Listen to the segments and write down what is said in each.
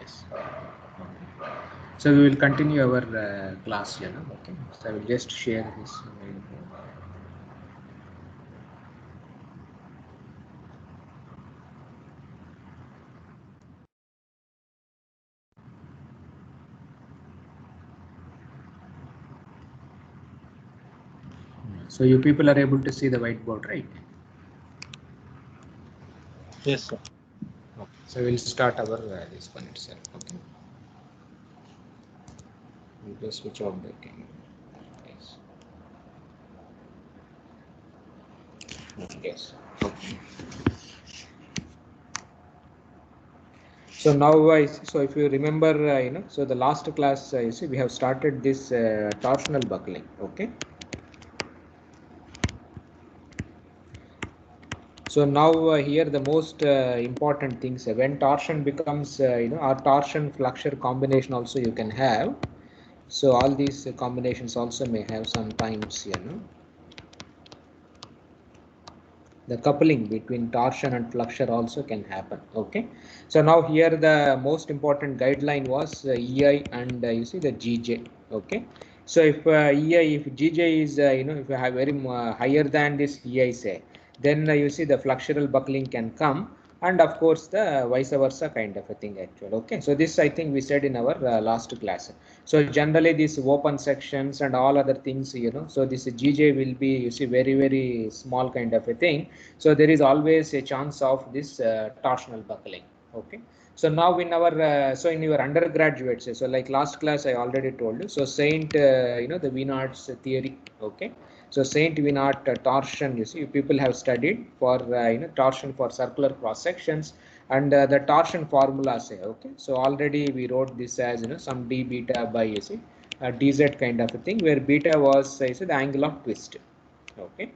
this. Okay. So we will continue our class, okay. So I will just share this. So you people are able to see the whiteboard, right? Yes, sir. Okay. So we'll start our this one itself. Okay. We'll just switch off the camera. Yes. Yes. Okay. So now, so if you remember, so the last class, you see, we have started this torsional buckling. Okay. So now here the most important things when torsion becomes, or torsion flexure combination also you can have. So all these combinations also may have sometimes, the coupling between torsion and flexure also can happen. Okay. So now here the most important guideline was EI and you see the GJ. Okay. So if EI, if GJ is, if you have very higher than this EI say, then you see the flexural buckling can come, and of course the vice versa kind of a thing actually. Okay. So this I think we said in our last class. So generally these open sections and all other things, so this GJ will be, you see, very, very small kind of a thing. So there is always a chance of this torsional buckling. Okay. So now in our, so in your undergraduates, so like last class I already told you. So Saint, the Wienert's theory. Okay. So Saint Wiener torsion, you see, people have studied for, torsion for circular cross sections. And the torsion formula say, okay, so already we wrote this as, some d beta by, you see, dz kind of a thing, where beta was, you see, the angle of twist. Okay.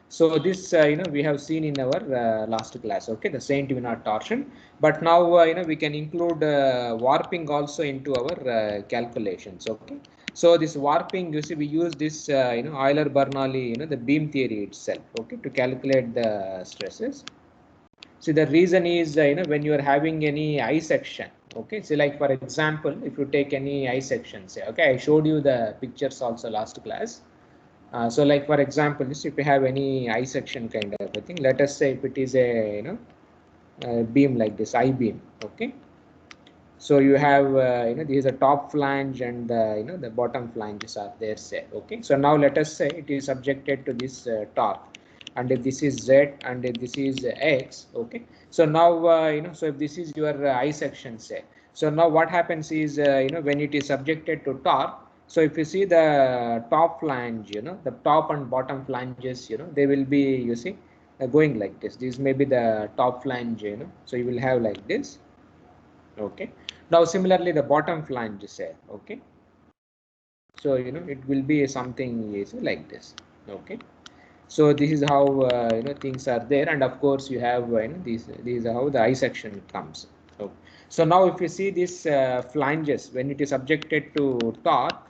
So this, we have seen in our last class. Okay, the Saint Wiener torsion. But now, we can include warping also into our calculations. Okay. So this warping, you see, we use this, Euler-Bernoulli, the beam theory itself. Okay, to calculate the stresses. See, the reason is, when you are having any I section, okay, so like for example, if you take any I section, say, okay, I showed you the pictures also last class. So like for example, if you have any I section kind of a thing, let us say if it is a, beam like this, I beam, okay. So you have, this is a top flange and the bottom flanges are there, say, okay. So now let us say it is subjected to this torque. And if this is Z and if this is X, okay. So now, so if this is your I section, say, so now what happens is, when it is subjected to torque, so if you see the top flange, the top and bottom flanges, they will be, you see, going like this. This may be the top flange, so you will have like this. Okay. Now similarly the bottom flange, say, okay. So, it will be something is like this. Okay. So this is how, things are there, and of course you have, these are how the I section comes. Okay. So now if you see these flanges, when it is subjected to torque,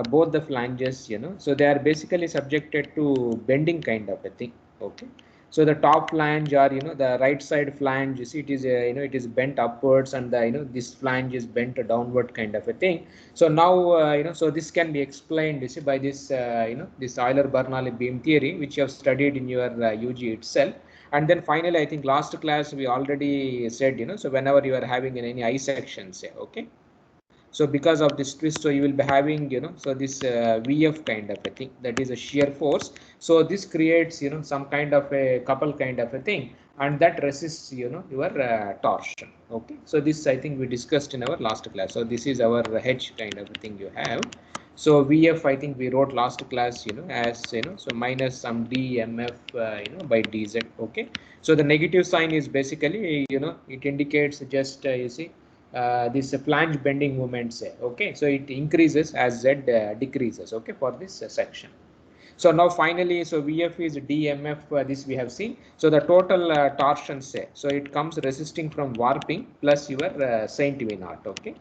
both the flanges, so they are basically subjected to bending kind of a thing. Okay. So the top flange, or the right side flange, you see, it is it is bent upwards, and the this flange is bent downward kind of a thing. So now, so this can be explained, you see, by this, this Euler-Bernoulli beam theory, which you have studied in your UG itself. And then finally, I think last class we already said, so whenever you are having in any I section, say, okay. So because of this twist, so you will be having, so this VF kind of a thing, that is a shear force. So this creates, some kind of a couple kind of a thing, and that resists, your torsion. Okay. So this I think we discussed in our last class. So this is our H kind of a thing you have. So VF, I think we wrote last class, as, so minus some DMF, by DZ. Okay. So the negative sign is basically, it indicates just, you see, this flange bending moment, say, okay. So it increases as Z decreases, okay, for this section. So now finally, so VF is DMF, this we have seen. So the total torsion, say, so it comes resisting from warping plus your Saint Wiener. Okay.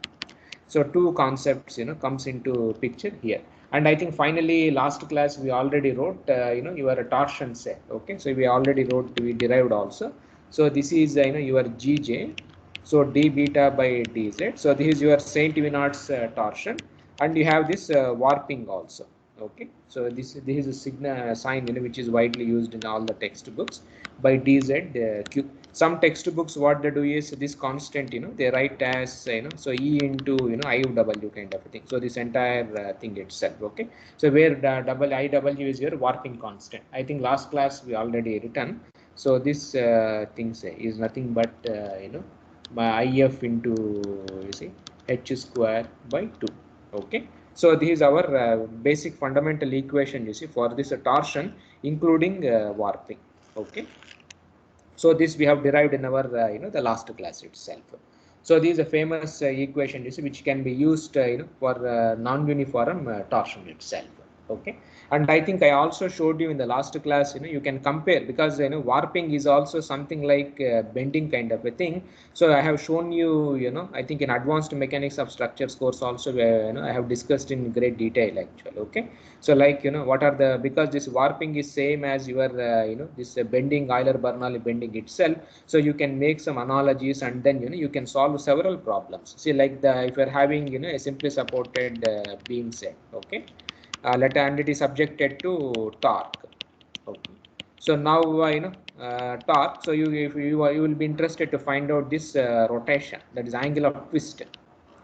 So two concepts, comes into picture here. And I think finally last class we already wrote, your torsion, say, okay. So we already wrote, we derived also. So this is, your GJ. So d beta by dz. So this is your Saint Venant's torsion, and you have this warping also. Okay, so this is a sign, which is widely used in all the textbooks by dz q. Some textbooks, what they do is this constant, they write as, so E into, IW kind of a thing. So this entire thing itself. Okay, so where the double IW is your warping constant. I think last class we already written. So this thing is nothing but by IF into, you see, h square by 2. Okay, so this is our basic fundamental equation, you see, for this torsion, including warping. Okay, so this we have derived in our the last class itself. So this is a famous equation, you see, which can be used for non-uniform torsion itself. Okay, and I think I also showed you in the last class, you can compare, because warping is also something like bending kind of a thing. So I have shown you, I think in advanced mechanics of structures course also, I have discussed in great detail actually. Okay, so like, what are the, because this warping is same as your this bending, Euler-Bernoulli bending itself. So you can make some analogies, and then you can solve several problems. See, like if you're having a simply supported beam set. Okay, and it is subjected to torque. Okay, so now torque. So you will be interested to find out this rotation, that is angle of twist.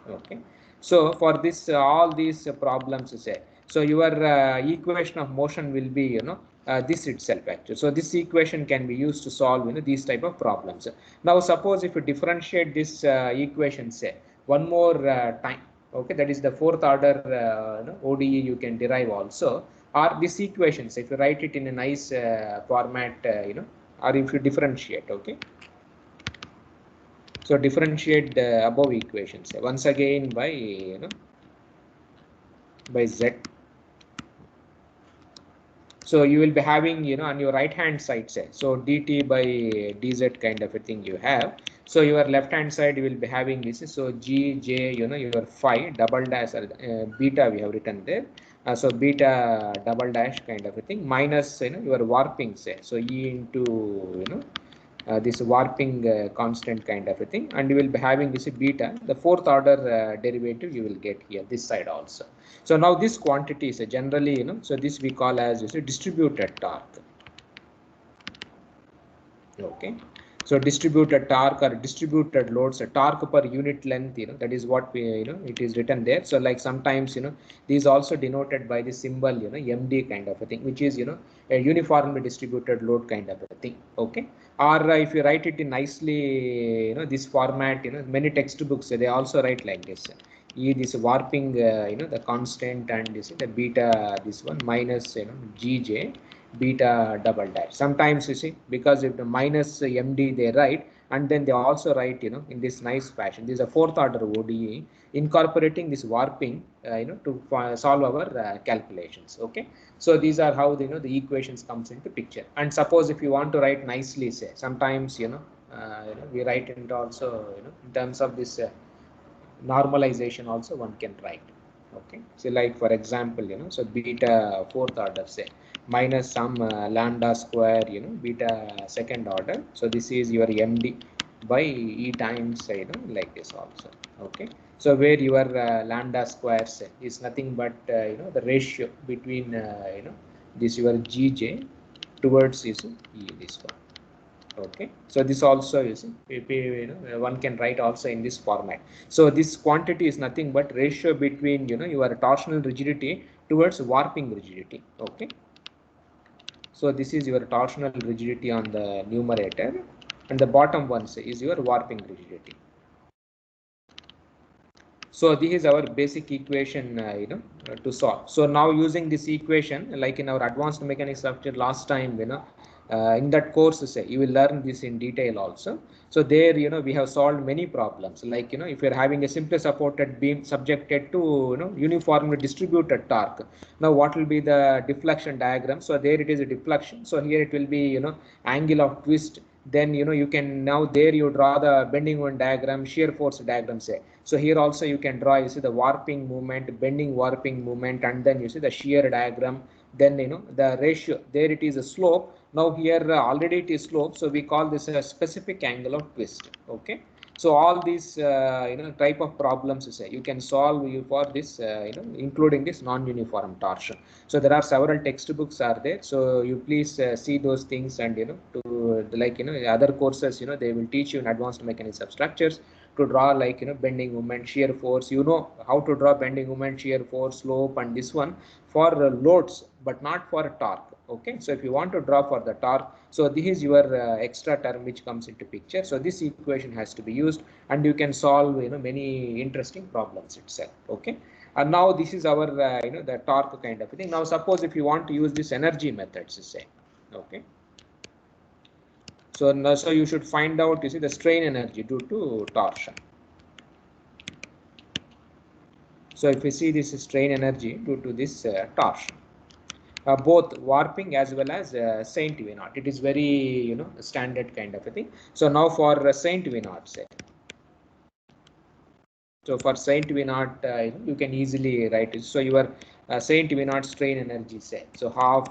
Okay, so for this all these problems, say, so your equation of motion will be this itself actually. So this equation can be used to solve these type of problems. Now suppose if you differentiate this equation, say, one more time. Okay, that is the fourth order ODE you can derive also, or this equations if you write it in a nice format, or if you differentiate. Okay, so differentiate the above equations once again by by z. So you will be having on your right hand side, say, so dt by dz kind of a thing you have. So your left hand side you will be having this. So g j, your phi double dash beta we have written there. So beta double dash kind of a thing minus your warping, say, so e into this warping constant kind of a thing, and you will be having this beta, the fourth order derivative you will get here this side also. So now this quantity is generally so this we call as distributed torque. Okay, so distributed torque or distributed loads, a torque per unit length, that is what we it is written there. So like sometimes these also denoted by the symbol MD kind of a thing, which is a uniformly distributed load kind of a thing. Okay, or if you write it in nicely this format, many textbooks they also write like this. E this warping the constant, and this the beta this one minus GJ beta double dash. Sometimes you see, because if the minus MD they write, and then they also write in this nice fashion. This is a fourth order ODE incorporating this warping to solve our calculations. Okay, so these are how the equations comes into picture. And suppose if you want to write nicely, say, sometimes we write it also in terms of this normalization also one can write. Okay, so like for example so beta fourth order, say, minus some lambda square beta second order. So this is your MD by E times like this also. Okay, so where your lambda square, say, is nothing but the ratio between this your GJ towards this E, this one. Okay, so this also is one can write also in this format. So this quantity is nothing but ratio between your torsional rigidity towards warping rigidity. Okay, so this is your torsional rigidity on the numerator, and the bottom one is your warping rigidity. So this is our basic equation to solve. So now using this equation, like in our advanced mechanics structure last time, in that course, say, you will learn this in detail also. So there we have solved many problems, like if you're having a simply supported beam subjected to uniformly distributed torque, now what will be the deflection diagram? So there it is a deflection, so here it will be angle of twist. Then you can, now there you draw the bending moment diagram, shear force diagram, say. So here also you can draw, you see, the warping movement, bending warping movement, and then you see the shear diagram. Then the ratio, there it is a slope. Now here already it is slope, so we call this a specific angle of twist. Okay, So all these type of problems say you can solve you for this including this non-uniform torsion. So there are several textbooks are there. So you please see those things, and to like other courses they will teach you in advanced mechanics of structures to draw like bending moment, shear force. You know how to draw bending moment, shear force, slope, and this one for loads, but not for torque. Okay, so if you want to draw for the torque, so this is your extra term which comes into picture. So this equation has to be used, and you can solve many interesting problems itself. Okay, and now this is our the torque kind of thing. Now suppose if you want to use this energy methods, say, okay. So now, so you should find out, you see, the strain energy due to torsion. So if you see this strain energy due to this torsion, both warping as well as Saint V naught. It is very standard kind of a thing. So now for Saint V naught, say. So for Saint V naught, you can easily write it. So your Saint V naught strain energy, say. So half,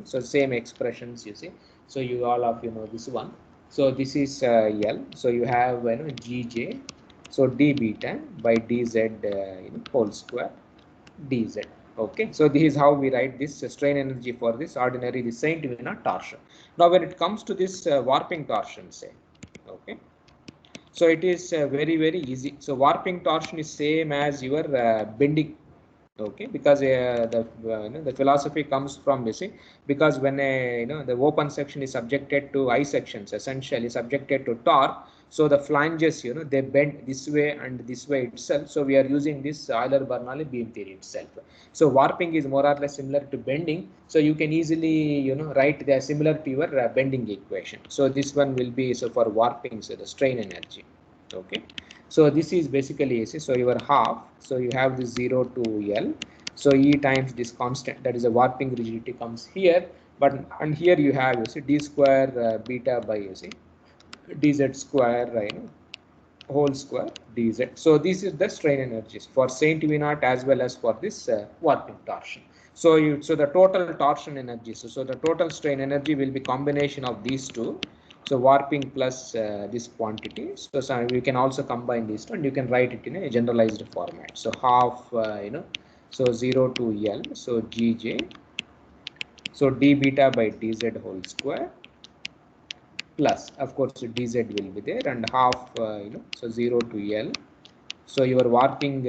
so same expressions you see. So you all of this one. So this is L. So you have Gj. So d beta by dz whole square dz. Okay, so this is how we write this strain energy for this ordinary the Saint V naught torsion. Now when it comes to this warping torsion, say, okay, so it is very easy. So warping torsion is same as your bending. Okay, because the philosophy comes from this, because when the open section is subjected to I sections, essentially subjected to torque, so the flanges they bend this way and this way itself. So we are using this Euler-Bernoulli beam theory itself. So warping is more or less similar to bending, so you can easily write they are similar to your bending equation. So this one will be so for warping, so the strain energy. Okay, so this is basically so your half, so you have the 0 to L, so E times this constant, that is a warping rigidity, comes here, but and here you have d square beta by dz square whole square dz. So this is the strain energies for Saint V naught as well as for this warping torsion. So the total torsion energy, so the total strain energy will be combination of these two. So warping plus this quantity. So you can also combine these two, and you can write it in a generalized format. So half so 0 to L, so Gj, so d beta by dz whole square plus, of course, dz will be there, and half so 0 to L, so your warping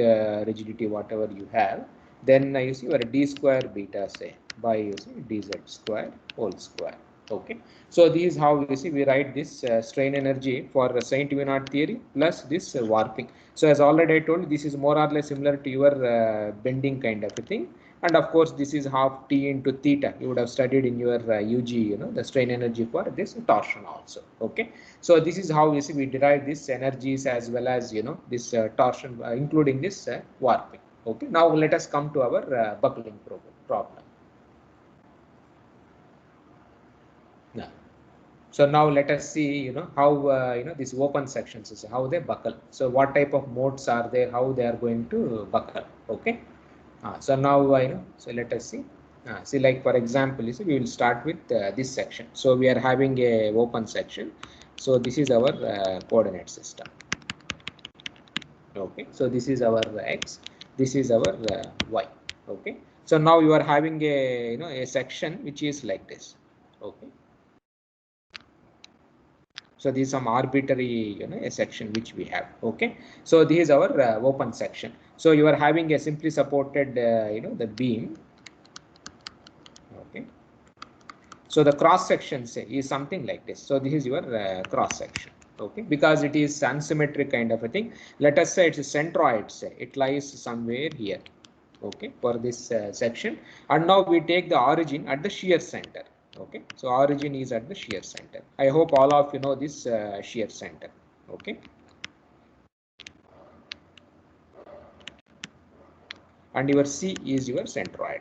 rigidity whatever you have, then you see your d square beta, say, by dz square whole square. Okay, so this is how we write this strain energy for Saint V naught theory plus this warping. So as already I told, this is more or less similar to your bending kind of a thing. And of course, this is half T into theta. You would have studied in your UG, the strain energy for this torsion also. Okay, so this is how we derive these energies as well as this torsion, including this warping. Okay, now let us come to our buckling problem. Yeah. So now let us see, how these open sections is how they buckle. So what type of modes are there? How they are going to buckle? Okay. So now so let us see. See, like for example, we will start with this section. So we are having a open section. So this is our coordinate system. Okay. So this is our x. This is our y. Okay. So now you are having a a section which is like this. Okay. So this is some arbitrary a section which we have. Okay, so this is our open section. So you are having a simply supported the beam. Okay, so the cross section say is something like this. So this is your cross section. Okay, because it is unsymmetric kind of a thing. Let us say it's a centroid, say it lies somewhere here. Okay, for this section, and now we take the origin at the shear center. Okay, so origin is at the shear center. I hope all of you know this shear center. Okay, and your C is your centroid.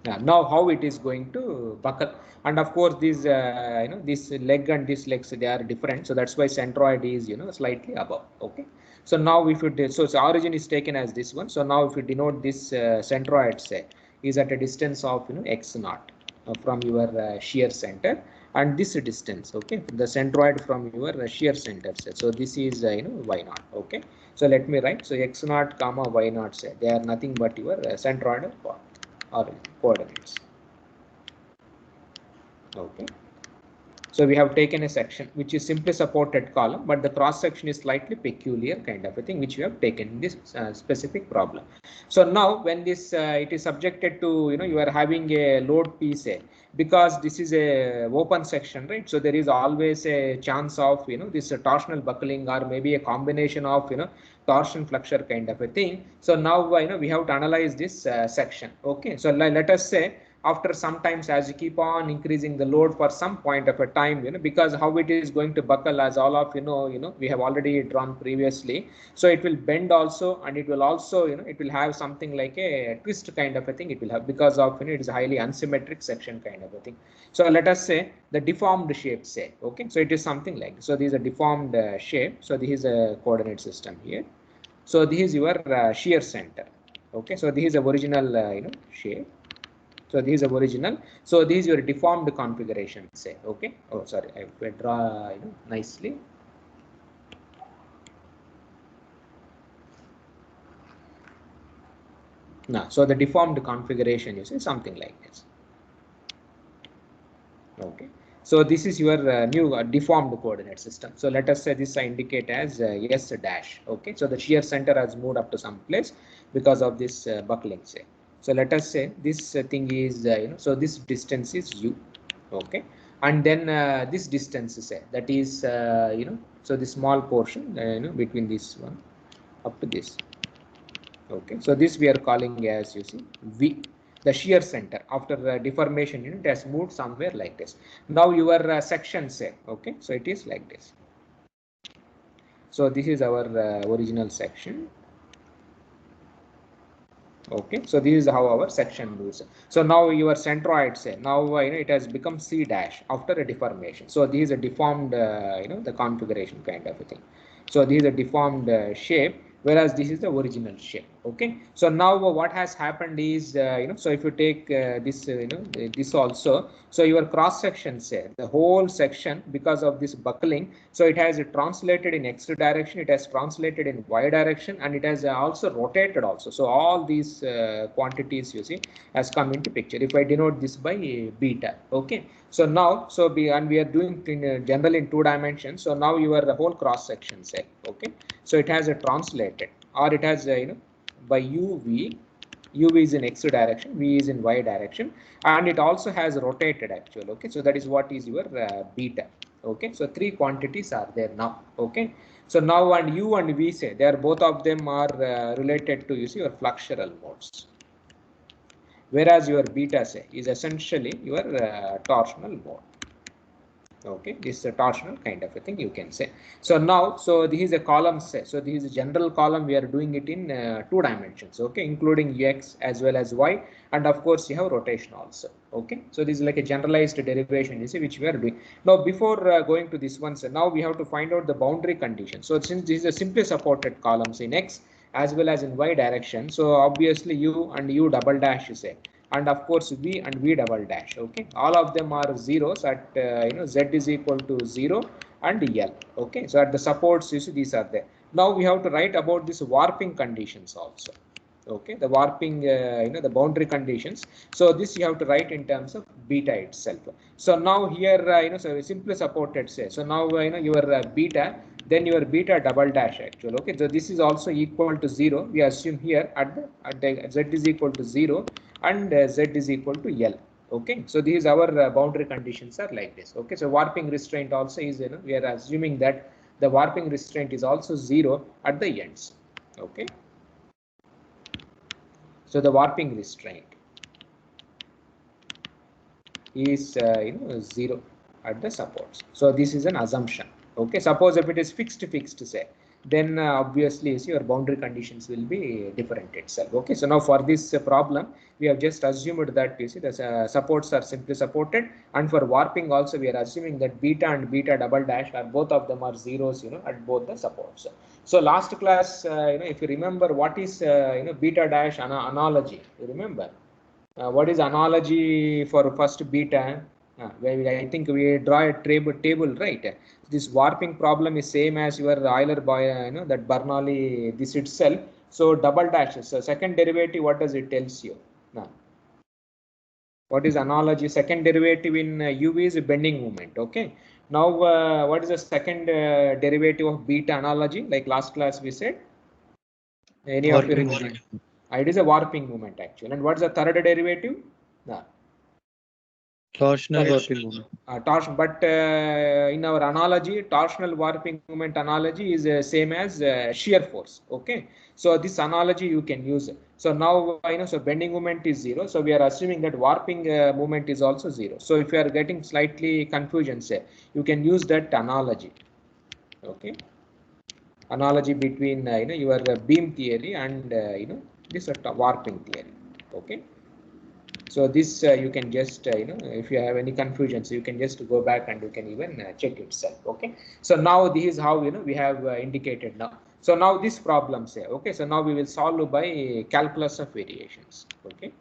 Now how it is going to buckle, and of course this this leg and this legs, they are different, so that's why centroid is slightly above. Okay, so now if you so origin is taken as this one, so now if you denote this centroid, say, is at a distance of x naught. from your shear center, and this distance, okay, the centroid from your shear center, say. So this is y naught, okay. So let me write, so x naught comma y naught, say, they are nothing but your centroid or coordinates, okay. So we have taken a section which is simply supported column, but the cross section is slightly peculiar kind of a thing which we have taken in this specific problem. So now when this it is subjected to, you are having a load piece, because this is a open section, right? So there is always a chance of this torsional buckling, or maybe a combination of torsion flexure kind of a thing. So now we have to analyze this section, okay. So let us say after sometimes, as you keep on increasing the load for some point of a time, because how it is going to buckle, as all of we have already drawn previously. So it will bend also, and it will also it will have something like a twist kind of a thing it will have, because of it is a highly unsymmetric section kind of a thing. So let us say the deformed shape, say, okay. So it is something like, so this is a deformed shape. So this is a coordinate system here. So this is your shear center, okay. So this is a original shape. So this is original. So this is your deformed configuration, say, okay. Oh, sorry, I will draw nicely. Now, so the deformed configuration, you see, something like this, okay. So this is your new deformed coordinate system. So let us say this I indicate as S dash, okay. So the shear center has moved up to some place because of this buckling, say. So let us say this thing is so this distance is u, okay. And then this distance is that is so the small portion between this one up to this, okay. So this we are calling as, you see, v, the shear center. After deformation, it has moved somewhere like this. Now your section, say, okay. So it is like this. So this is our original section, okay. So this is how our section moves. So now your centroid, say, now it has become c dash after a deformation. So this is a deformed the configuration kind of a thing. So this is a deformed shape, whereas this is the original shape, okay. So now what has happened is so if you take this this also, so your cross section, say, the whole section, because of this buckling, so it has translated in x direction, it has translated in y direction, and it has also rotated also. So all these quantities, you see, has come into picture if I denote this by beta, okay. So now, so we are doing in general in 2 dimensions. So now your whole cross section, say, okay. So it has a translated, or it has by uv, uv is in x direction, v is in y direction, and it also has rotated actual, okay. So that is what is your beta, okay. So 3 quantities are there now, okay. So now, and u and v, say, they are both of them are related to, you see, your flexural modes, whereas your beta, say, is essentially your torsional mode, okay. This is a torsional kind of a thing, you can say. So now, so this is a column, say, so this is a general column, we are doing it in 2 dimensions, okay, including x as well as y, and of course you have rotation also, okay. So this is like a generalized derivation, you see, which we are doing now. Before going to this one, so now we have to find out the boundary condition. So since this is a simply supported columns in x as well as in y direction, so obviously u and u double dash, you say, and of course v and v double dash, okay. All of them are zeros at z is equal to 0 and l, okay. So at the supports, you see, these are there. Now we have to write about this warping conditions also, okay. The warping the boundary conditions. So this you have to write in terms of beta itself. So now here so simply supported, say, so now your beta, then your beta double dash actual, okay. So this is also equal to 0, we assume here at the z is equal to 0 and z is equal to l, okay. So these our boundary conditions are like this, okay. So warping restraint also is we are assuming that the warping restraint is also 0 at the ends, okay. So the warping restraint is 0 at the supports. So this is an assumption, okay. Suppose if it is fixed, say, then obviously, you see, your boundary conditions will be different itself, okay. So now for this problem, we have just assumed that, you see, the supports are simply supported, and for warping also we are assuming that beta and beta double dash are both of them are zeros at both the supports. So last class if you remember, what is beta dash analogy, you remember? What is analogy for first beta? I think we draw a table, right? This warping problem is same as your Euler by that Bernoulli this itself. So double dashes. So second derivative, what does it tells you? Now, what is analogy? Second derivative in u is bending moment. Okay. Now, what is the second derivative of beta analogy? Like last class we said. Any of you Warping remember? moment. It is a warping moment actually. And what's the third derivative? No. Torsional warping moment. Torsion, but in our analogy, torsional warping moment analogy is same as shear force. Okay, so this analogy you can use. So now so bending moment is zero. So we are assuming that warping moment is also zero. So if you are getting slightly confusion, say you can use that analogy. Okay, analogy between your beam theory and this warping theory. Okay. So this you can just if you have any confusions you can just go back and you can even check itself. Okay, so now this is how we have indicated now. So now this problem say, okay, so now we will solve by calculus of variations. Okay,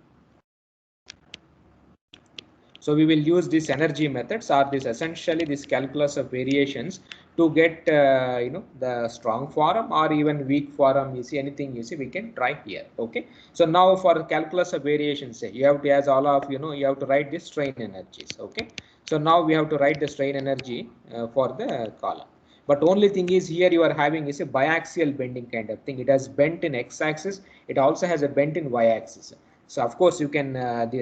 so we will use these energy methods or this essentially this calculus of variations to get the strong form or even weak form. You see anything you see we can try here. Okay, so now for calculus of variations, say you have to, as all of you have to write the strain energies. Okay, so now we have to write the strain energy for the column. But only thing is here you are having is a biaxial bending kind of thing. It has bent in x-axis. It also has a bent in y-axis. So of course you can,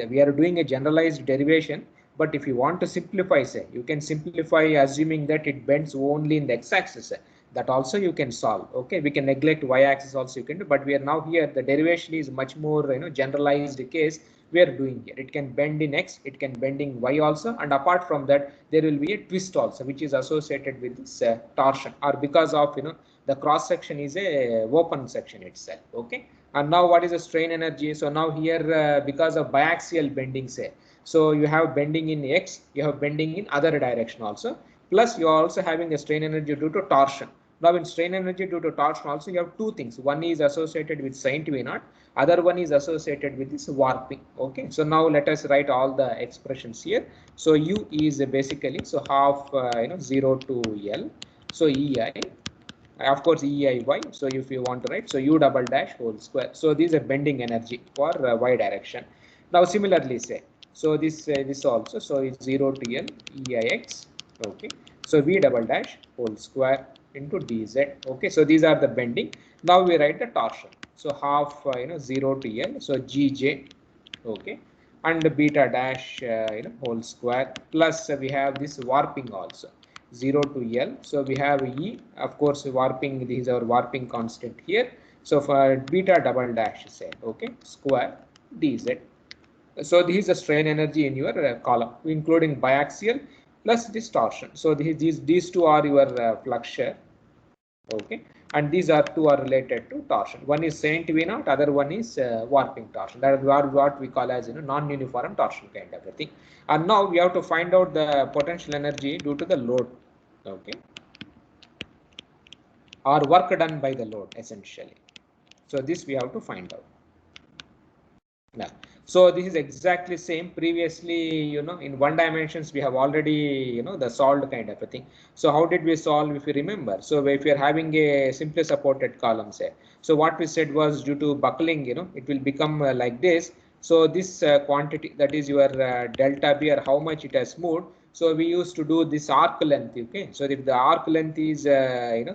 we are doing a generalized derivation, but if you want to simplify, say, you can simplify assuming that it bends only in the x-axis. That also you can solve. Okay, we can neglect y-axis also you can do, but we are now here, the derivation is much more generalized case we are doing here. It can bend in x, it can bend in y also, and apart from that, there will be a twist also, which is associated with this torsion, or because of the cross section is a open section itself. Okay, and now what is the strain energy? So now here because of biaxial bending, say, so you have bending in x, you have bending in other direction also, plus you are also having a strain energy due to torsion. Now in strain energy due to torsion also you have two things. One is associated with sin v naught, other one is associated with this warping. Okay, so now let us write all the expressions here. So u is basically so half 0 to L, so ei, of course eiy. So if you want to write, so u double dash whole square. So this is a bending energy for y direction. Now similarly say, so this also, so it's 0 to L eix. Okay, so v double dash whole square into dz. Okay, so these are the bending. Now we write the torsion. So half 0 to L, so gj. Okay, and beta dash whole square, plus we have this warping also 0 to L. So we have E, of course warping, this is our warping constant here. So for beta double dash, say, okay, square dz. So this is the strain energy in your column, including biaxial plus distortion. So these two are your flux. Okay, and these are two are related to torsion. One is Saint V naught, other one is warping torsion. That is what we call as non-uniform torsion kind of a thing. And now we have to find out the potential energy due to the load. Okay, or work done by the load essentially. So this we have to find out. Yeah. So this is exactly same. Previously, in one dimensions we have already, the solved kind of a thing. So how did we solve, if you remember? So if you are having a simply supported column, say, so what we said was due to buckling, it will become like this. So this quantity, that is your delta B, or how much it has moved. So we used to do this arc length. Okay, so if the arc length is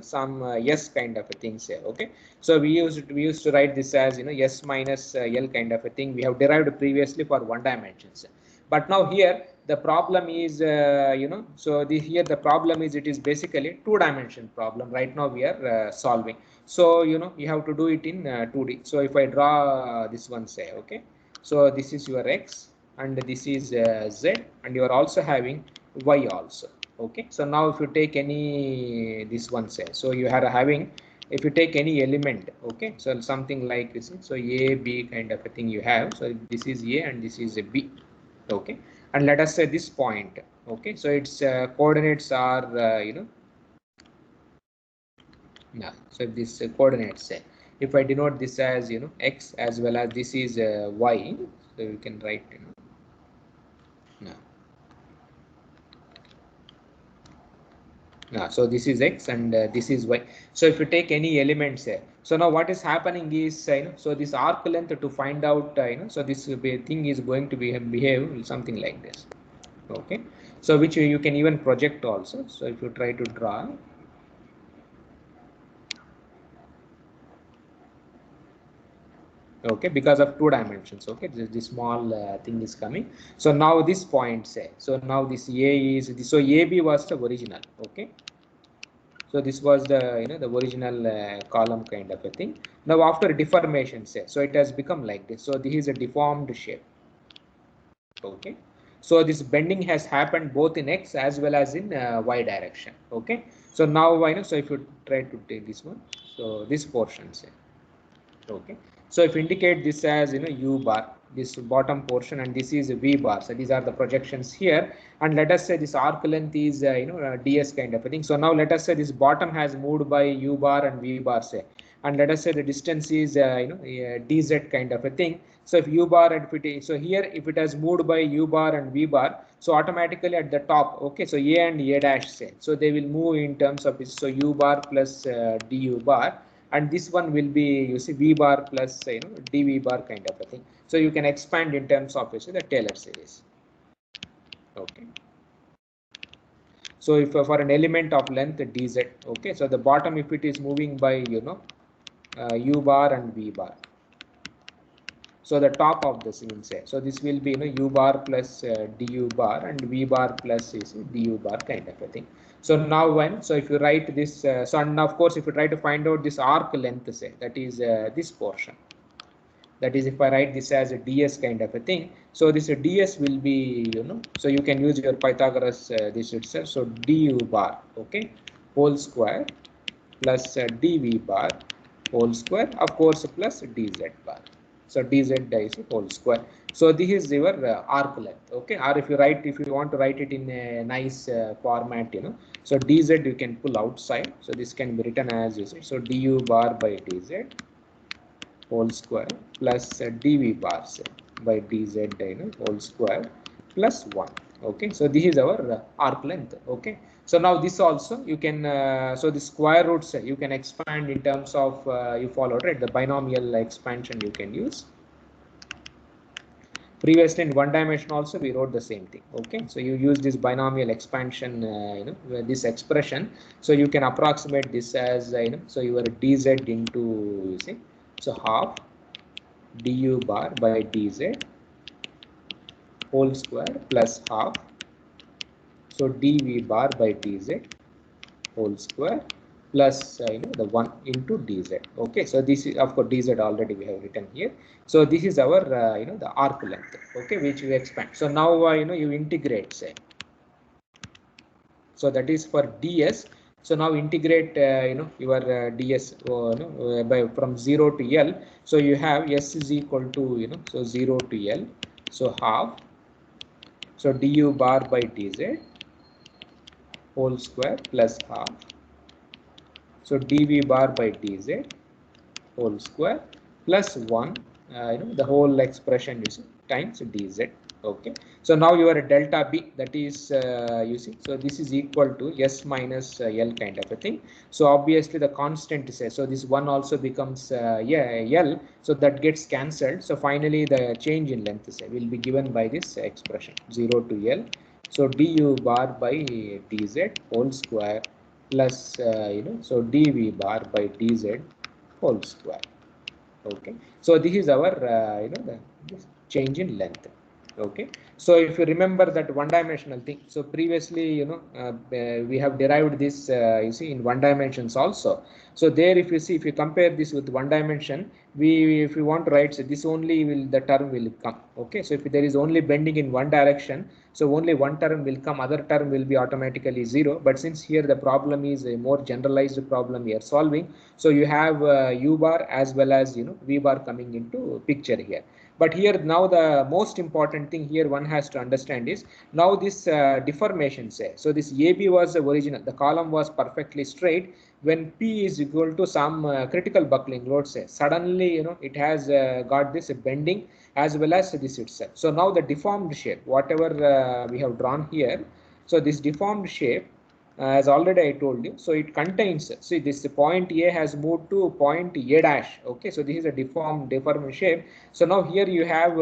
some s kind of a thing, say, okay, so we used to write this as s minus L kind of a thing. We have derived previously for one dimensions, but now here the problem is so here the problem is, it is basically two-dimension problem right now we are solving. So you have to do it in 2D. So if I draw this one, say, okay, so this is your x and this is z, and you are also having y also. Okay, so now if you take any this one, say, so you are having, if you take any element, okay, so something like this, so a b kind of a thing you have. So this is a and this is a b. Okay, and let us say this point. Okay, so its coordinates are yeah, so this coordinates, say, if I denote this as x, as well as this is y, So you can write, so this is x and this is y. So if you take any elements here, so now what is happening is, so this arc length to find out, so this thing is going to behave something like this. Okay, so which you can even project also. So if you try to draw, okay, because of 2 dimensions, okay, this small thing is coming. So now this point say, so now this a is this, so ab was the original, okay. So this was the the original column kind of a thing. Now after deformation say, so it has become like this. So this is a deformed shape. Okay. So this bending has happened both in x as well as in y direction. Okay. So now so if you try to take this one, so this portion say. Okay. So if you indicate this as u bar, this bottom portion, and this is v bar, so these are the projections here, and let us say this arc length is ds kind of a thing. So now let us say this bottom has moved by u bar and v bar say, and let us say the distance is dz kind of a thing. So if u bar and if it is, so here if it has moved by u bar and v bar, so automatically at the top, okay, so a and a dash say, so they will move in terms of this, so u bar plus du bar, and this one will be, you see, v bar plus dv bar kind of a thing. So you can expand in terms of the Taylor series. Okay. So if for an element of length dz, okay, so the bottom if it is moving by u bar and v bar, so the top of the scene say, so this will be u bar plus du bar and v bar plus du bar kind of a thing. So now so if you write this, so and of course if you try to find out this arc length say, that is this portion, that is if I write this as a ds kind of a thing, so this ds will be so you can use your Pythagoras this itself, so du bar, okay, whole square plus dv bar whole square, of course, plus dz bar. So dz is whole square. So this is your arc length, okay. Or if you want to write it in a nice format, so dz you can pull outside. So this can be written as so du bar by dz whole square plus dv bar by dz whole square plus 1. Okay, so this is our arc length. Okay, so now this also you can so the square roots you can expand in terms of you followed, right, the binomial expansion you can use. Previously in one dimension also we wrote the same thing. Okay, so you use this binomial expansion, this expression, so you can approximate this as so your dz into, you see, so half du bar by dz whole square plus half, so dv bar by dz whole square plus the 1 into dz. Okay, so this is, of course, dz already we have written here. So this is our the arc length, okay, which we expand. So now you integrate say, so that is for ds. So now integrate your ds by from 0 to l. So you have s is equal to so 0 to l, so half, so du bar by dz whole square plus half, so dv bar by dz whole square plus 1 the whole expression you see times dz. Okay, so now your delta b, that is you see, so this is equal to s minus l kind of a thing. So obviously the constant is so this one also becomes l, so that gets cancelled. So finally the change in length will be given by this expression 0 to l, so du bar by dz whole square plus so dv bar by dz whole square. Okay, so this is our the change in length. Okay, so if you remember that one dimensional thing, so previously we have derived this you see in one dimensions also. So there if you see, if you compare this with one dimension, if you want to write, so this only will, the term will come. Okay, so if there is only bending in one direction, so only one term will come, other term will be automatically 0. But since here the problem is a more generalized problem we are solving, so you have u bar as well as v bar coming into picture here. But here now the most important thing here one has to understand is now this deformation say, so this AB was the original, the column was perfectly straight, when P is equal to some critical buckling load, say suddenly it has got this bending as well as this itself. So now the deformed shape, whatever we have drawn here, so this deformed shape, as already I told you, so it contains, see, this point A has moved to point A dash. Okay, so this is a deformed shape. So now here you have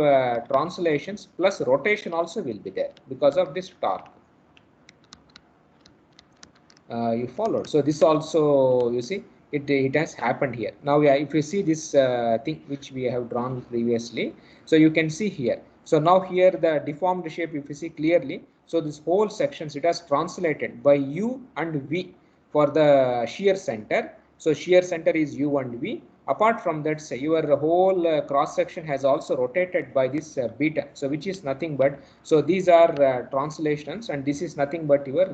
translations plus rotation also will be there because of this torque. You followed. So this also, you see, it has happened here. Now if you see this thing which we have drawn previously, so you can see here. So now here the deformed shape, if you see clearly, so this whole sections it has translated by U and V for the shear center. So shear center is U and V. Apart from that, say your whole cross section has also rotated by this beta, so which is nothing but, so these are translations, and this is nothing but your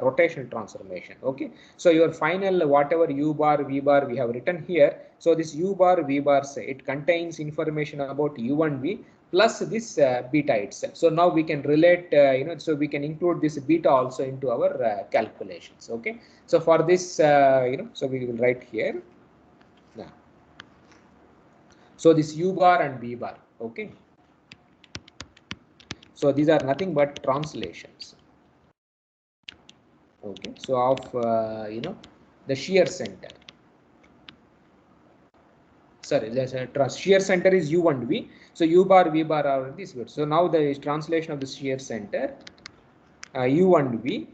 rotational transformation. Okay, so your final whatever U bar V bar we have written here, so this U bar V bar, say it contains information about U and V plus this beta itself. So now we can relate, so we can include this beta also into our calculations. Okay, so for this, so we will write here. Now, so this U bar and V bar. Okay, so these are nothing but translations. Okay, so of the shear center. Sorry, the shear center is U and V. So U bar V bar are this way. So now the translation of the shear center, U and V,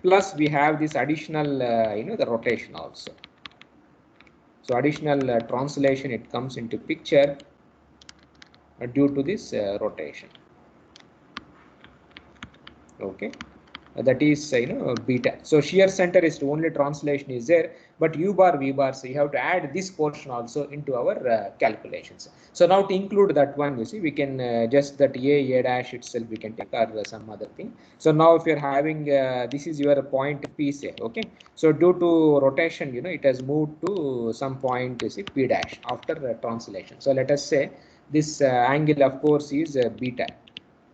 plus we have this additional the rotation also. So additional translation it comes into picture due to this rotation. Okay, that is beta. So shear center is the only translation is there, but U bar V bar, so you have to add this portion also into our calculations. So now to include that one, you see, we can just that A dash itself we can take, or some other thing. So now if you're having this is your point P, say, okay, so due to rotation, it has moved to some point, you see, P dash after translation. So let us say this angle of course is beta.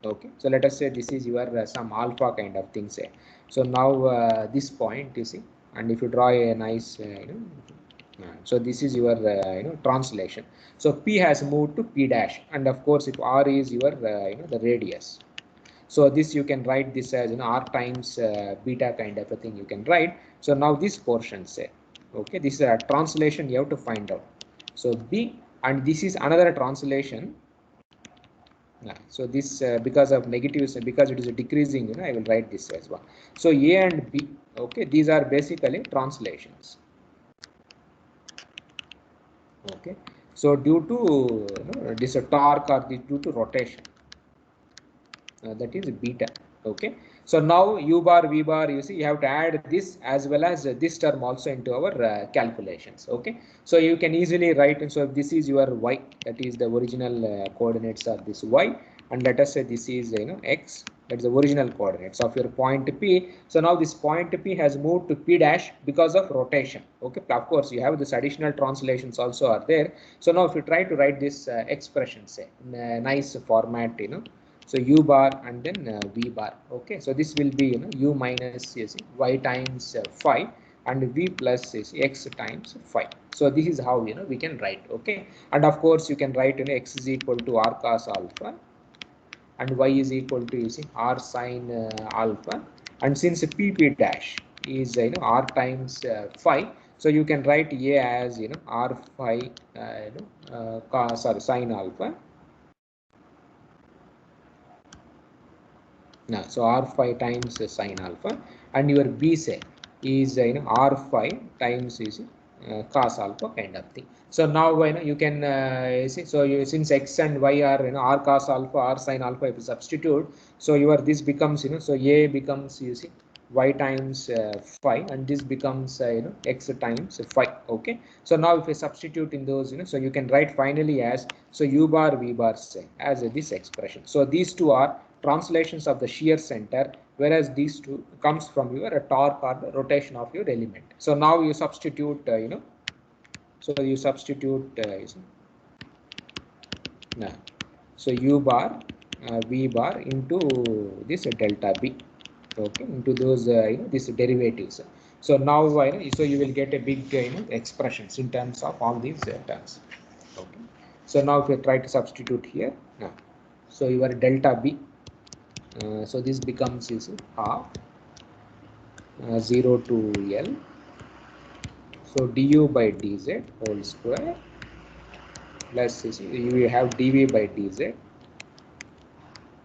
Okay, so let us say this is your some alpha kind of thing, say. So now this point, you see, and if you draw a nice so this is your translation. So P has moved to P dash, and of course if R is your the radius. So this you can write this as R times beta kind of a thing you can write. So now this portion, say, okay, this is a translation you have to find out. So B, and this is another translation. So this because of negatives, because it is decreasing, I will write this as well. So A and B, okay, these are basically translations. Okay, so due to this torque or due to rotation, that is beta. Okay, so now U bar V bar, you see, you have to add this as well as this term also into our calculations. Okay, so you can easily write, and so if this is your Y, that is the original coordinates are this Y, and let us say this is X, that is the original coordinates of your point P. So now this point P has moved to P dash because of rotation. Okay, of course you have this additional translations also are there. So now if you try to write this expression, say, in a nice format, so U bar and then V bar. Okay, so this will be U minus Y times phi, and V plus is X times phi. So this is how we can write. Okay, and of course you can write X is equal to R cos alpha, and Y is equal to R sin alpha, and since PP dash is R times phi, so you can write A as R phi sin alpha. Now, so R phi times sin alpha, and your B, say, is R phi times cos alpha kind of thing. So now you can see, so since X and Y are R cos alpha, R sin alpha, if you substitute, so your this becomes so A becomes Y times phi, and this becomes X times phi. Okay, so now if you substitute in those, so you can write finally as, so U bar V bar, say, as this expression. So these two are translations of the shear center, whereas these two comes from your torque or the rotation of your element. So now you substitute, so you substitute, so U bar V bar into this delta B, okay, into those these derivatives. So now so you will get a big expressions in terms of all these terms. Okay. So now if you try to substitute here now, so your delta B, so this becomes is half 0 to L, so du by dz whole square plus you have dv by dz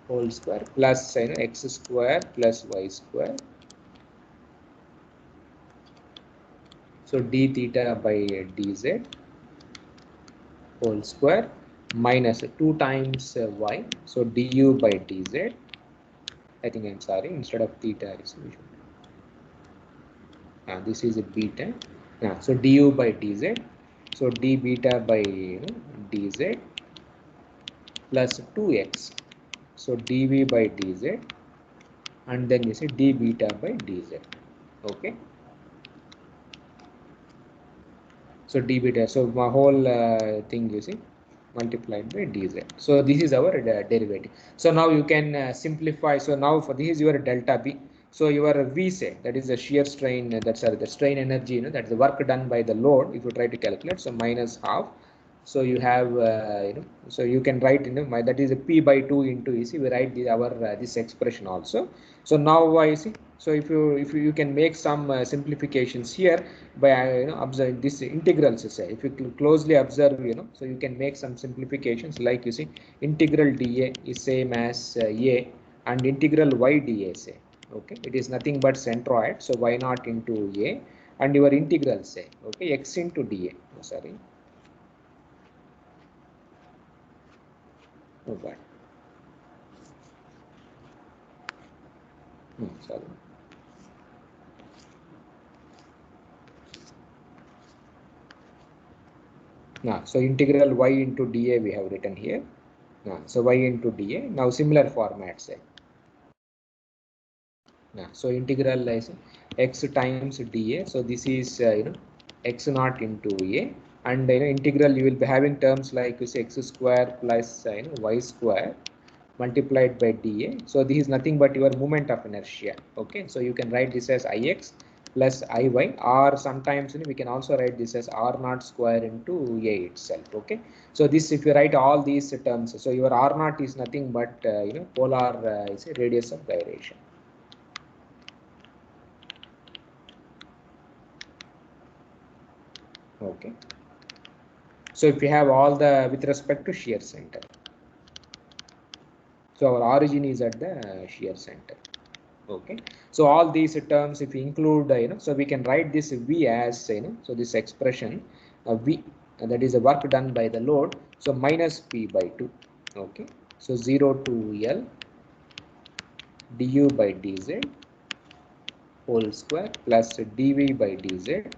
whole square plus x square plus y square, so d theta by dz whole square minus 2 times y, so du by dz. I think I'm sorry, instead of theta this is a beta. So du by dz, so d beta by dz plus 2x, so dv by dz, and then you see d beta by dz. Okay, so d beta, so my whole thing you see multiplied by dz. So this is our derivative. So now you can simplify. So now for this is your delta B. So your V say, that is the shear strain, that's the strain energy, that's the work done by the load. If you try to calculate, so minus half. So you have so you can write that is a P by 2 into we write our this expression also. So now I see. So if you can make some simplifications here by observing this integrals. Say if you closely observe, so you can make some simplifications, like you see integral dA is same as A, and integral y dA say. Okay, it is nothing but centroid, so y naught into A, and your integral say okay x into dA. Oh, sorry. Oh God. Sorry. So integral y into dA we have written here. So y into dA. Now similar format say. So integral is x times dA. So this is x naught into A, and integral you will be having terms like x square plus y square multiplied by dA. So this is nothing but your moment of inertia. Okay, so you can write this as Ix plus Iy, or sometimes we can also write this as R naught square into A itself. Okay, so this if you write all these terms, so your R naught is nothing but polar radius of gyration. Okay, so if you have all the with respect to shear center, so our origin is at the shear center. Okay, so all these terms if you include so we can write this V as so this expression V, that is the work done by the load, so minus P by 2. Okay, so 0 to L du by dz whole square plus dv by dz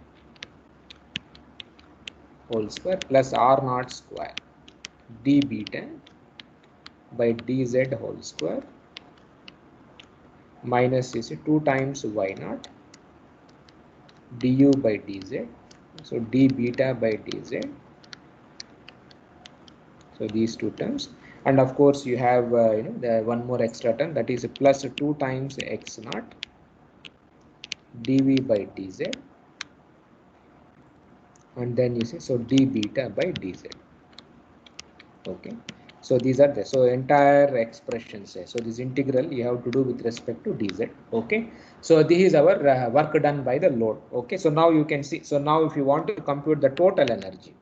whole square plus R naught square d beta by dz whole square minus 2 times y naught du by dz, so d beta by dz, so these two terms, and of course you have the one more extra term, that is plus 2 times x naught dv by dz, and then you see so d beta by dz. Okay, so these are the so entire expressions. So this integral you have to do with respect to dz. Okay, so this is our work done by the load. Okay, so now you can see, so now if you want to compute the total energy,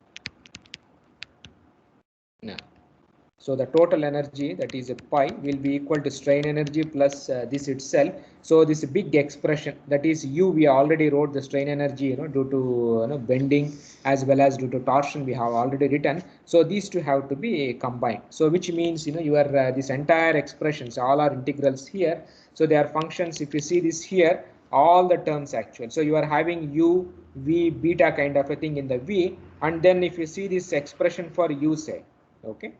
so the total energy, that is pi, will be equal to strain energy plus this itself. So this big expression, that is U, we already wrote the strain energy due to bending as well as due to torsion we have already written. So these two have to be combined. So which means your this entire expressions all are integrals here. So they are functions. If you see this here, all the terms actual. So you are having U, V, beta kind of a thing in the V, and then if you see this expression for U say, okay.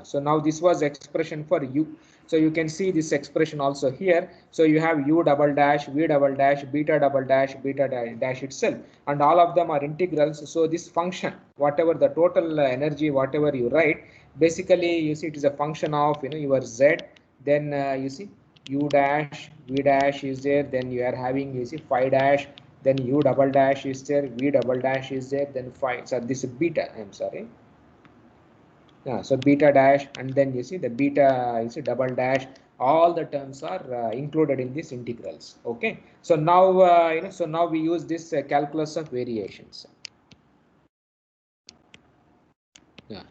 So now this was expression for U. So you can see this expression also here. So you have U double dash, V double dash, beta double dash, beta dash itself, and all of them are integrals. So this function, whatever the total energy, whatever you write, basically you see it is a function of your Z. Then you see u dash, v dash is there, then you are having you see phi dash, then u double dash is there, v double dash is there, then phi, so this is beta, I'm sorry. Yeah, so beta dash, and then you see the beta is a double dash, all the terms are included in these integrals. Okay, so now so now we use this calculus of variations. Yeah,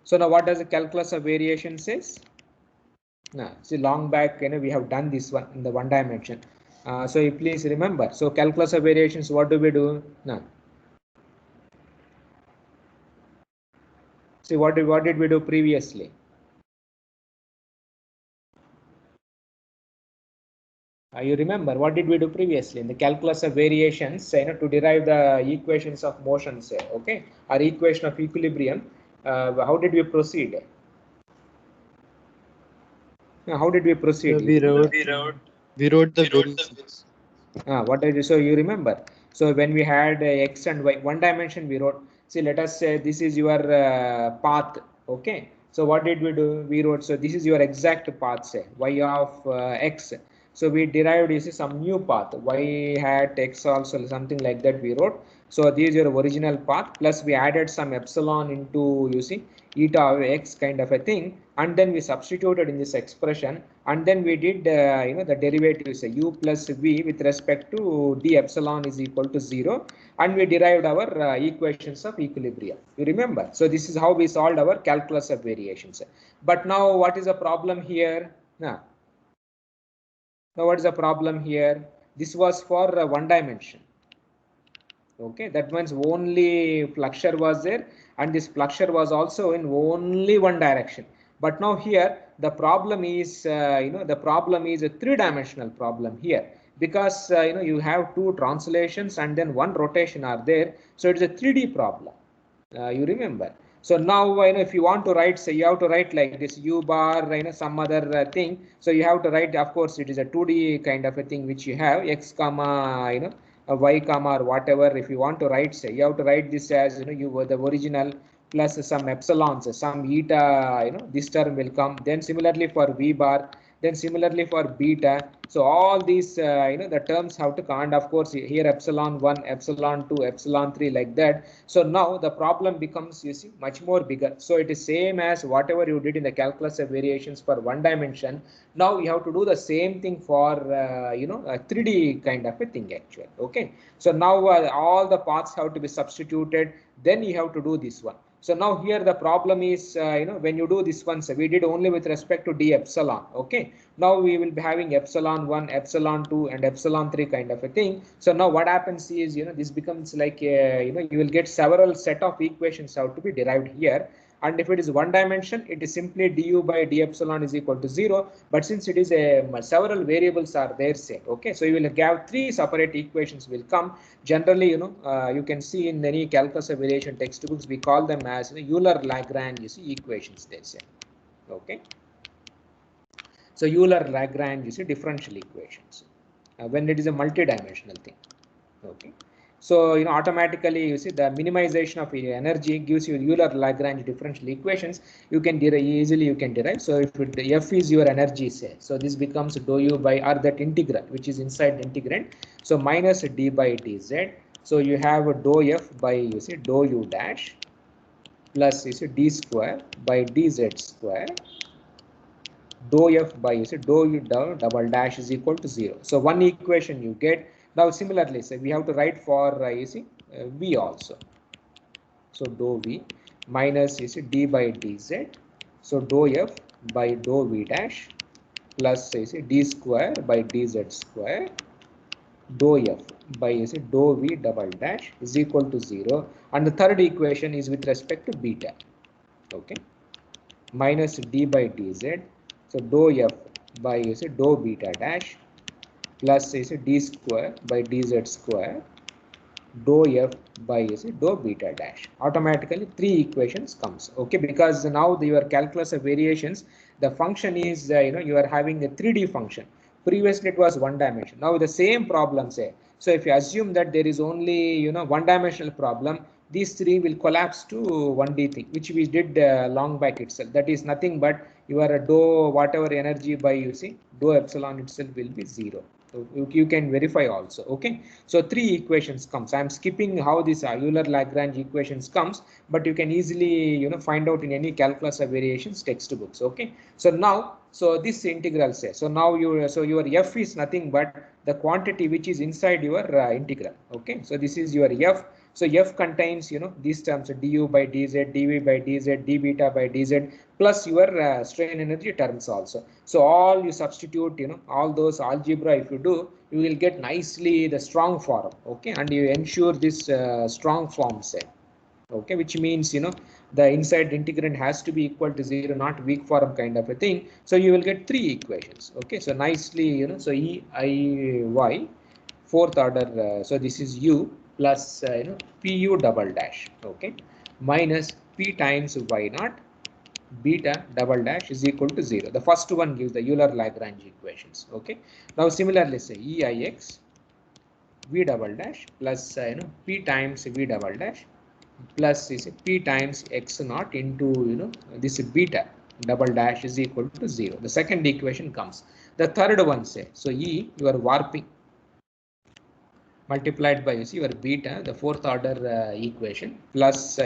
so now what does the calculus of variation says? Now, see, long back, we have done this one in the one dimension. So you please remember. So calculus of variations, what do we do? Now, see, what did we do previously? You remember what did we do previously in the calculus of variations? To derive the equations of motion, say, okay, or equation of equilibrium. How did we proceed? How did we proceed? We wrote the variations. What did you, so you remember? So when we had x and y, one dimension we wrote. See, let us say this is your path. Okay. So what did we do? We wrote, so this is your exact path, say y of x. So we derived, you see, some new path, y hat x also, something like that we wrote. So this is your original path, plus we added some epsilon into, you see, eta of x kind of a thing, and then we substituted in this expression, and then we did the derivative, say u plus v with respect to d epsilon is equal to 0, and we derived our equations of equilibrium. You remember? So this is how we solved our calculus of variations. But now what is the problem here? Now what is the problem here? This was for one dimension. Okay, that means only flexure was there, and this flexure was also in only one direction. But now here the problem is the problem is a three-dimensional problem here, because you have two translations and then one rotation are there, so it's a 3D problem. You remember? So now if you want to write, say, you have to write like this u bar, some other thing. So you have to write, of course it is a 2D kind of a thing which you have x comma y comma or whatever. If you want to write, say, you have to write this as you were the original plus some epsilons, some eta, this term will come. Then similarly for v bar, then similarly for beta. So all these the terms have to come, and of course here epsilon 1, epsilon 2, epsilon 3, like that. So now the problem becomes, you see, much more bigger. So it is same as whatever you did in the calculus of variations for one dimension. Now you have to do the same thing for a 3D kind of a thing actually. Okay, so now all the paths have to be substituted, then you have to do this one. So now here the problem is, when you do this one, so we did only with respect to d epsilon. Okay, now we will be having epsilon 1, epsilon 2, and epsilon 3 kind of a thing. So now what happens is, this becomes like, you will get several set of equations have to be derived here. And if it is one dimension, it is simply du by d epsilon is equal to 0. But since it is several variables are there, say, okay, so you will have three separate equations will come. Generally, you can see in any calculus of variation textbooks, we call them as Euler-Lagrange equations, they say. Okay. So Euler-Lagrange differential equations when it is a multi-dimensional thing. Okay. So automatically you see the minimization of energy gives you Euler-Lagrange differential equations. You can easily you can derive. So if F is your energy, say, so this becomes dou u by r, that integral which is inside the integrand. So minus d by dz. So you have dou F by dou u dash plus d square by dz square. Dou F by dou u double dash is equal to 0. So one equation you get. Now similarly, say, we have to write for V also. So dou V minus d by dz. So dou F by dou V dash plus d square by dz square. Dou F by dou V double dash is equal to 0. And the third equation is with respect to beta. Okay, minus d by dz. So dou F by dou beta dash plus d square by dz square, dou F by dou beta dash. Automatically three equations comes. Okay, because now your calculus of variations, the function is you are having a 3D function. Previously it was one dimension. Now the same problem, say, so if you assume that there is only one dimensional problem, these three will collapse to 1D thing, which we did long back itself. That is nothing but your dou whatever energy by you see dou epsilon itself will be 0. So you can verify also. Okay, so three equations comes. I am skipping how this Euler-Lagrange equations comes, but you can easily find out in any calculus or variations textbooks. Okay, so now this integral says, so now your f is nothing but the quantity which is inside your integral. Okay, so this is your f. So f contains these terms du by dz, dv by dz, d beta by dz, plus your strain energy terms also. So all you substitute all those algebra, if you do, you will get nicely the strong form. Okay, and you ensure this strong form set. Okay, which means the inside integrand has to be equal to 0, not weak form kind of a thing. So you will get three equations. Okay, so nicely so e I y fourth order, so this is u plus pu double dash, okay, minus p times y naught beta double dash is equal to 0. The first one gives the Euler-Lagrange equations. Okay, now similarly say eix v double dash plus p times v double dash plus is p times x naught into this beta double dash is equal to 0. The second equation comes. The third one say, so e your warping multiplied by your beta, the fourth order equation, plus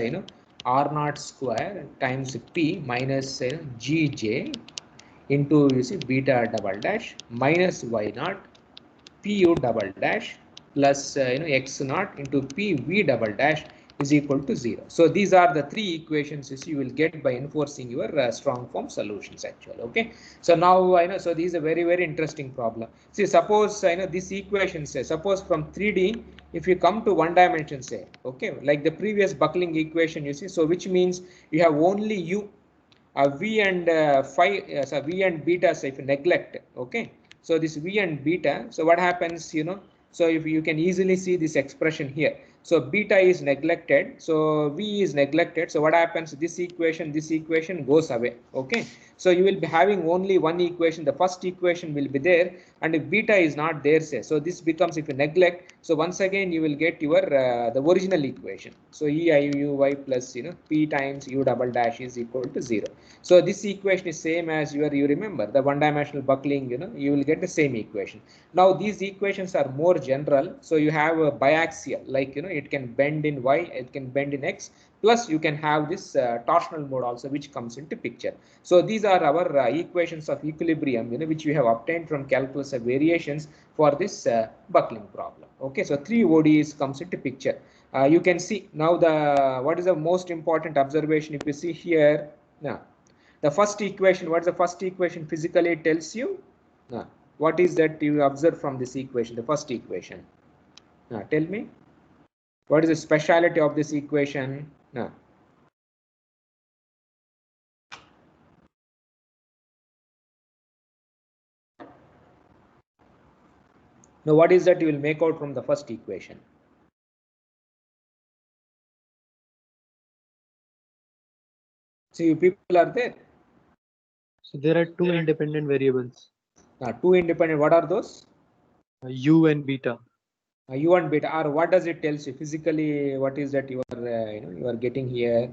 r naught square times p minus gj into beta double dash minus y naught pu double dash plus x naught into pv double dash is equal to 0. So these are the three equations you will get by enforcing your strong form solutions actually. Okay, so now so this is a very interesting problem. See, suppose this equation says, suppose from 3D if you come to one dimension, say, okay, like the previous buckling equation you see, so which means you have only u v and phi, so v and beta, so if you neglect, okay, so this v and beta, so what happens, so if you can easily see this expression here, so beta is neglected, so v is neglected, so what happens, this equation goes away. Okay, so you will be having only one equation, the first equation will be there, and if beta is not there, say, so this becomes, if you neglect, so once again you will get your the original equation, so eiuy plus p times u double dash is equal to 0. So this equation is same as you remember the one dimensional buckling, you will get the same equation. Now these equations are more general, so you have a biaxial, like it can bend in y, it can bend in x, plus you can have this torsional mode also, which comes into picture. So these are our equations of equilibrium, which we have obtained from calculus of variations for this buckling problem. Okay, so three ODEs comes into picture. You can see now what is the most important observation. If you see here now, the first equation, what is the first equation physically tells you? What is that you observe from this equation, the first equation? Tell me, what is the speciality of this equation? Now, what is that you will make out from the first equation? So you people are there? So there are two independent variables. Two independent, what are those? U and beta. U and beta, or what does it tell you physically? What is that you are you are getting here?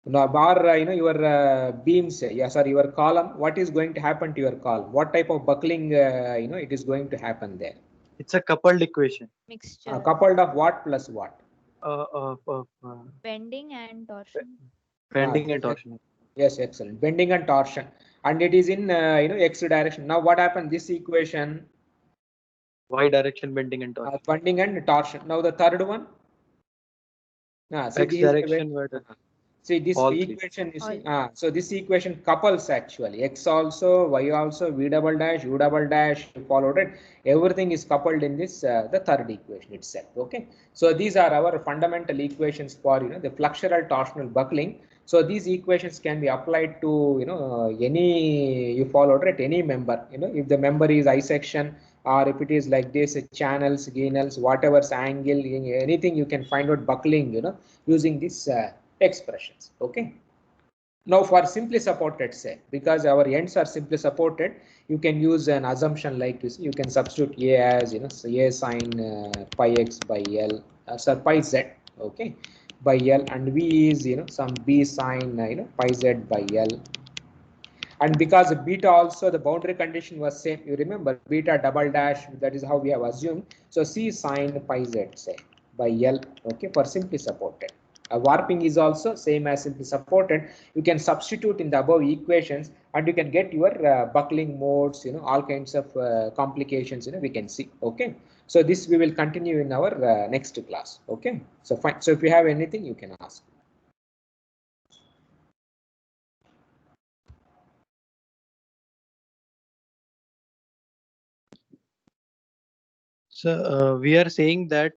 Now bar your beams, yeah, sorry, your column, what is going to happen to your column? What type of buckling it is going to happen there? It's a coupled equation. Mixture. Coupled of what plus what? Bending and torsion. Bending and torsion. Yes, excellent. Bending and torsion, and it is in x direction. Now what happened? This equation. Y direction bending and torsion. Bending and torsion. Now the third one. X direction. See this equation, you see, so this equation couples actually x also, y also, v double dash, u double dash, followed it. Everything is coupled in this the third equation itself. Okay, so these are our fundamental equations for the flexural torsional buckling. So these equations can be applied to any, you followed it, any member. If the member is I section, or if it is like this, channels, guinels, whatever's angle, anything you can find out buckling using this expressions. Okay, now for simply supported, say, because our ends are simply supported, you can use an assumption like this. You can substitute a as a sine pi x by l, pi z, okay, by L, and V is some B sine pi z by L. And because beta also the boundary condition was same, you remember beta double dash, that is how we have assumed. So C sine pi z say by L, okay, for simply supported. Warping is also same as simply supported. You can substitute in the above equations and you can get your buckling modes, all kinds of complications, we can see, okay. So this we will continue in our next class, okay. So fine. So if you have anything, you can ask. So we are saying that